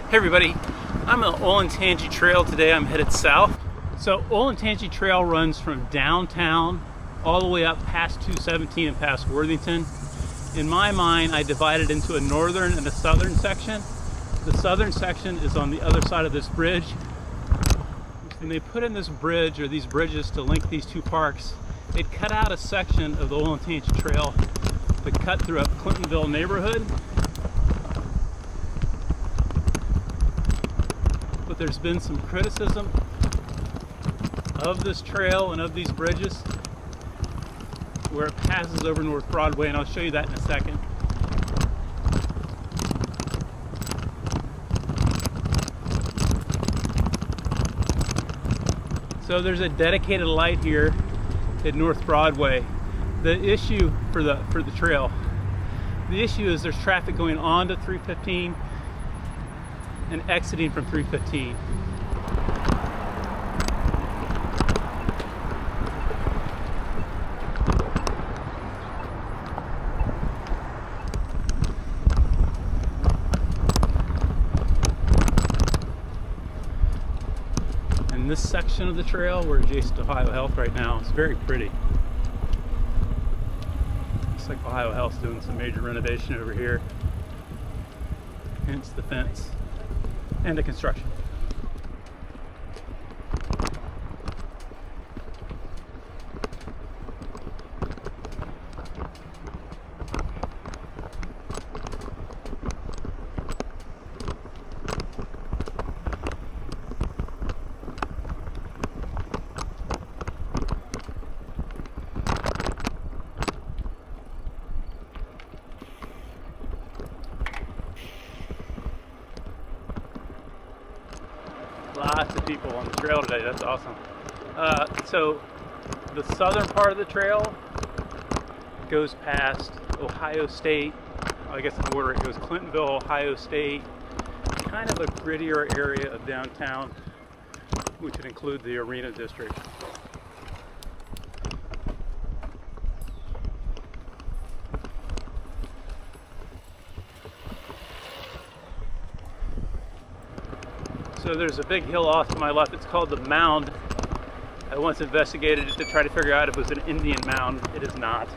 Hey everybody, I'm on Olentangy Trail today. I'm headed south. So Olentangy Trail runs from downtown all the way up past 217 and past Worthington. In my mind, I divided into a northern and a southern section. The southern section is on the other side of this bridge. When they put in this bridge, or these bridges, to link these two parks, it cut out a section of the Olentangy Trail that cut through a Clintonville neighborhood. But there's been some criticism of this trail and of these bridges where it passes over North Broadway, and I'll show you that in a second. So there's a dedicated light here at North Broadway. The issue for the trail, the issue is there's traffic going on to 315 and exiting from 315. And this section of the trail, we're adjacent to Ohio Health right now. It's very pretty. Looks like Ohio Health's doing some major renovation over here. Hence the fence and the construction. Lots of people on the trail today. That's awesome. So the southern part of the trail goes past Ohio State. I guess the border, it goes Clintonville, Ohio State, kind of a grittier area of downtown, which would include the Arena District. So there's a big hill off to my left. It's called the Mound. I once investigated it to try to figure out if it was an Indian mound. It is not.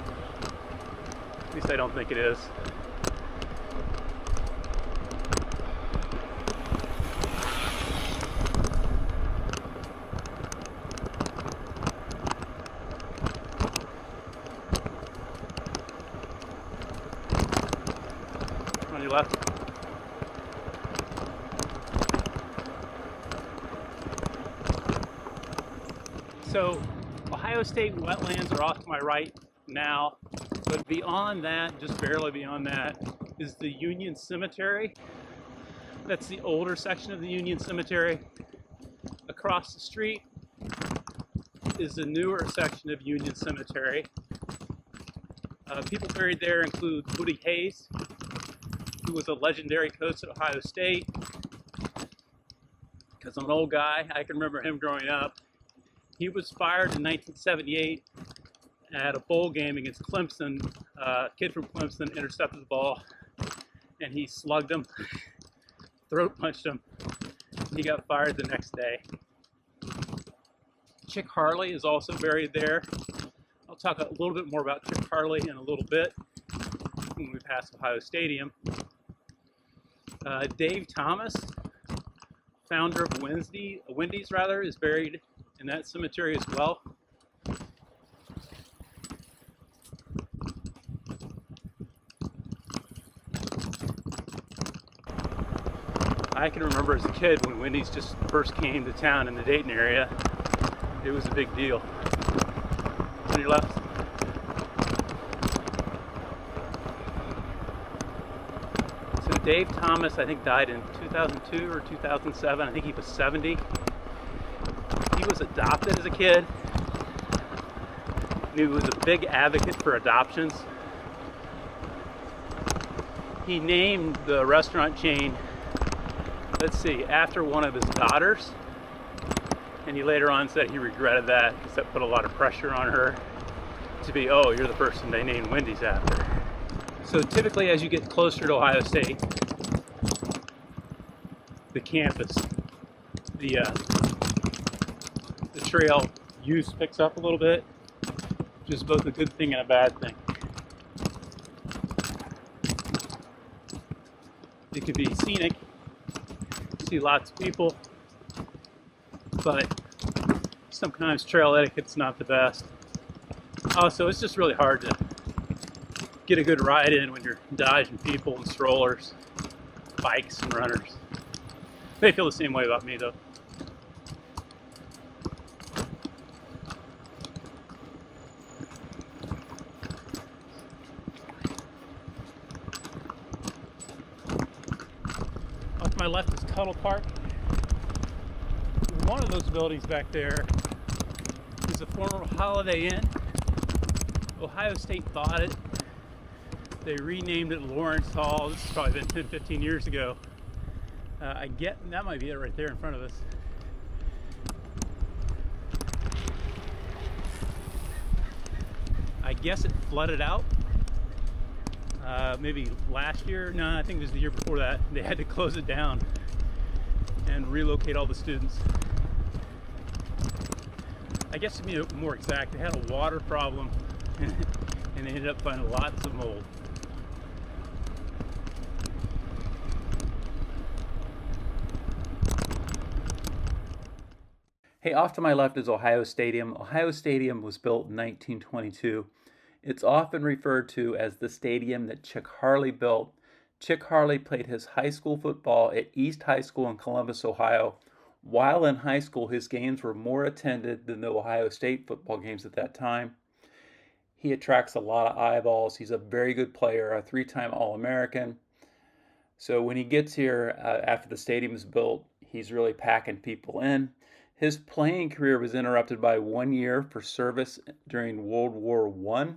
At least I don't think it is. On your left. So Ohio State Wetlands are off to my right now, but beyond that, just barely beyond that, is the Union Cemetery. That's the older section of the Union Cemetery. Across the street is the newer section of Union Cemetery. People buried there include Woody Hayes, who was a legendary coach at Ohio State. Because I'm an old guy, I can remember him growing up. He was fired in 1978 at a bowl game against Clemson. A kid from Clemson intercepted the ball and he slugged him, throat punched him. He got fired the next day. Chick Harley is also buried there. I'll talk a little bit more about Chick Harley in a little bit when we pass Ohio Stadium. Dave Thomas, founder of Wendy's, is buried in that cemetery as well. I can remember as a kid when Wendy's just first came to town in the Dayton area, it was a big deal. On your left. So Dave Thomas, I think, died in 2002 or 2007. I think he was 70. He was adopted as a kid. He was a big advocate for adoptions. He named the restaurant chain, let's see, after one of his daughters. And he later on said he regretted that because that put a lot of pressure on her to be, oh, you're the person they named Wendy's after. So typically as you get closer to Ohio State, the campus, the trail use picks up a little bit, which is both a good thing and a bad thing. It could be scenic, see lots of people, but sometimes trail etiquette's not the best. Also, it's just really hard to get a good ride in when you're dodging people and strollers, bikes and runners. They feel the same way about me though. Off to my left is Tuttle Park. One of those buildings back there is a former Holiday Inn. Ohio State bought it. They renamed it Lawrence Hall. This has probably been 10-15 years ago. I get that might be it right there in front of us. I guess it flooded out. Maybe last year. No, I think it was the year before that. They had to close it down and relocate all the students. I guess to be more exact, they had a water problem and they ended up finding lots of mold. Hey, off to my left is Ohio Stadium. Ohio Stadium was built in 1922. It's often referred to as the stadium that Chick Harley built. Chick Harley played his high school football at East High School in Columbus, Ohio. While in high school, his games were more attended than the Ohio State football games at that time. He attracts a lot of eyeballs. He's a very good player, a 3-time All-American. So when he gets here after the stadium is built, he's really packing people in. His playing career was interrupted by 1 year for service during World War I.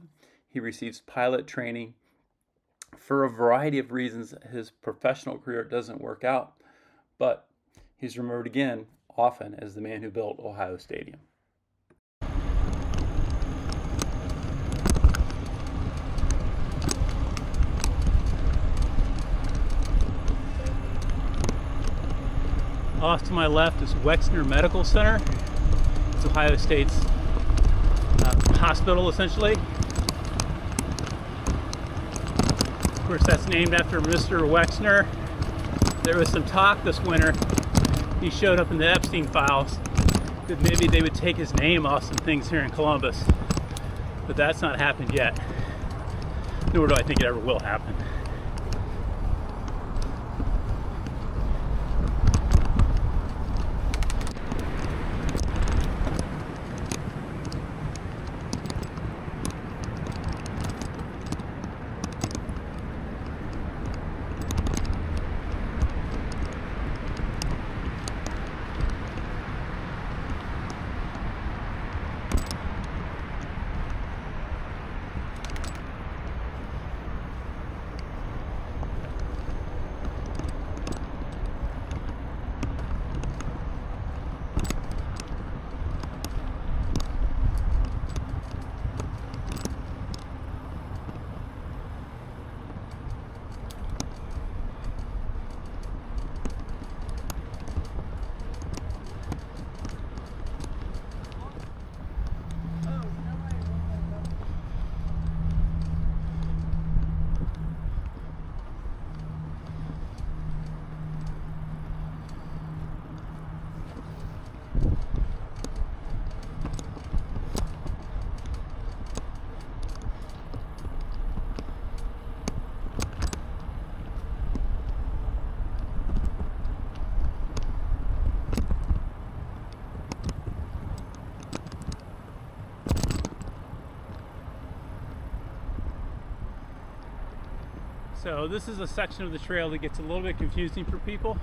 He receives pilot training. For a variety of reasons, his professional career doesn't work out, but he's remembered again often as the man who built Ohio Stadium. Off to my left is Wexner Medical Center. It's Ohio State's hospital, essentially. Of course, that's named after Mr. Wexner. There was some talk this winter, he showed up in the Epstein files, that maybe they would take his name off some things here in Columbus. But that's not happened yet. Nor do I think it ever will happen. So this is a section of the trail that gets a little bit confusing for people,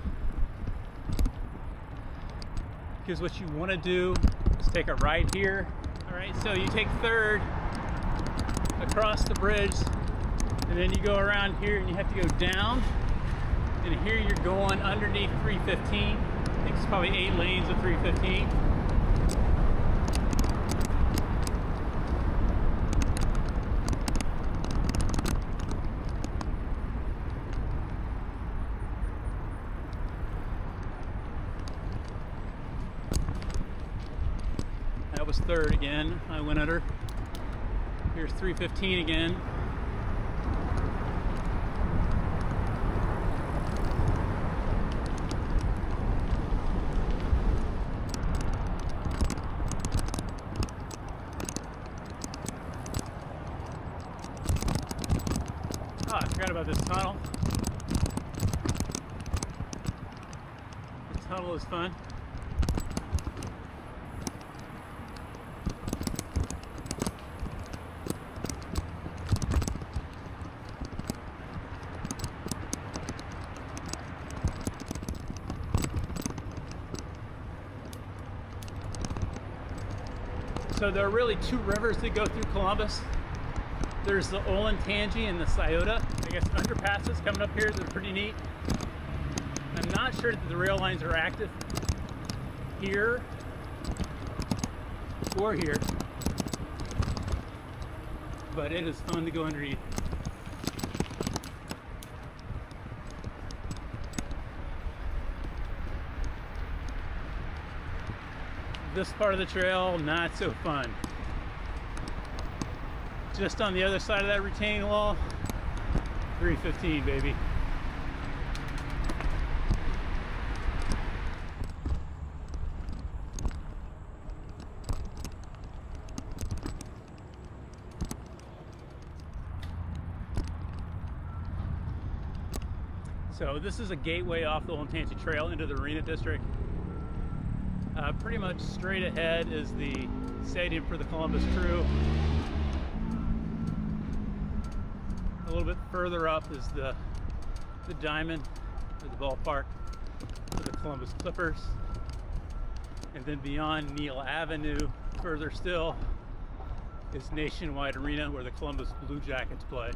because what you want to do is take a right here. All right, so you take 3rd across the bridge, and then you go around here and you have to go down, and here you're going underneath 315. I think it's probably 8 lanes of 315. Columbus 3rd again. I went under. Here's 315 again. Oh, I forgot about this tunnel. The tunnel is fun. So there are really two rivers that go through Columbus. There's the Olentangy and the Scioto. I guess underpasses coming up here that are pretty neat. I'm not sure that the rail lines are active here or here, but it is fun to go underneath. This part of the trail, not so fun. Just on the other side of that retaining wall, 315, baby. So this is a gateway off the Olentangy Trail into the Arena District. Pretty much straight ahead is the stadium for the Columbus Crew. A little bit further up is the diamond, or the ballpark for the Columbus Clippers. And then beyond Neal Avenue, further still, is Nationwide Arena where the Columbus Blue Jackets play.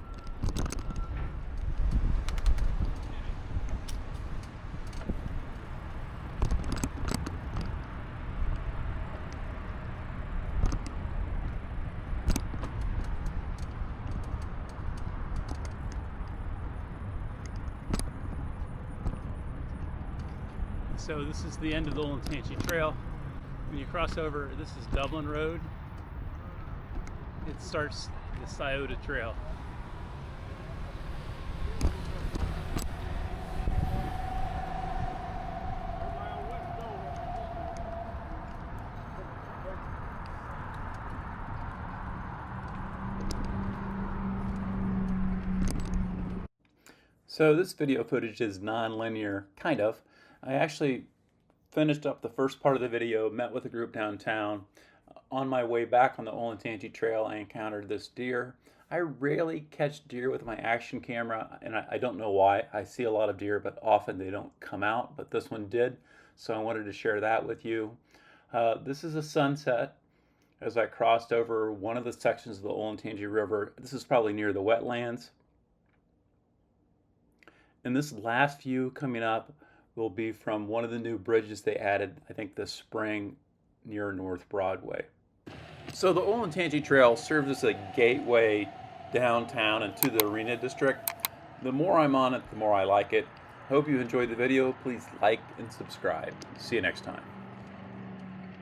So this is the end of the Olentangy Trail. When you cross over, this is Dublin Road. It starts the Scioto Trail. So this video footage is non-linear, kind of. I actually finished up the first part of the video, met with a group downtown. On my way back on the Olentangy Trail, I encountered this deer. I rarely catch deer with my action camera, and I don't know why. I see a lot of deer, but often they don't come out, but this one did, so I wanted to share that with you. This is a sunset as I crossed over one of the sections of the Olentangy River. This is probably near the wetlands. And this last view coming up will be from one of the new bridges they added, I think this spring, near North Broadway. So the Olentangy Trail serves as a gateway downtown and to the Arena District. The more I'm on it, the more I like it. Hope you enjoyed the video. Please like and subscribe. See you next time.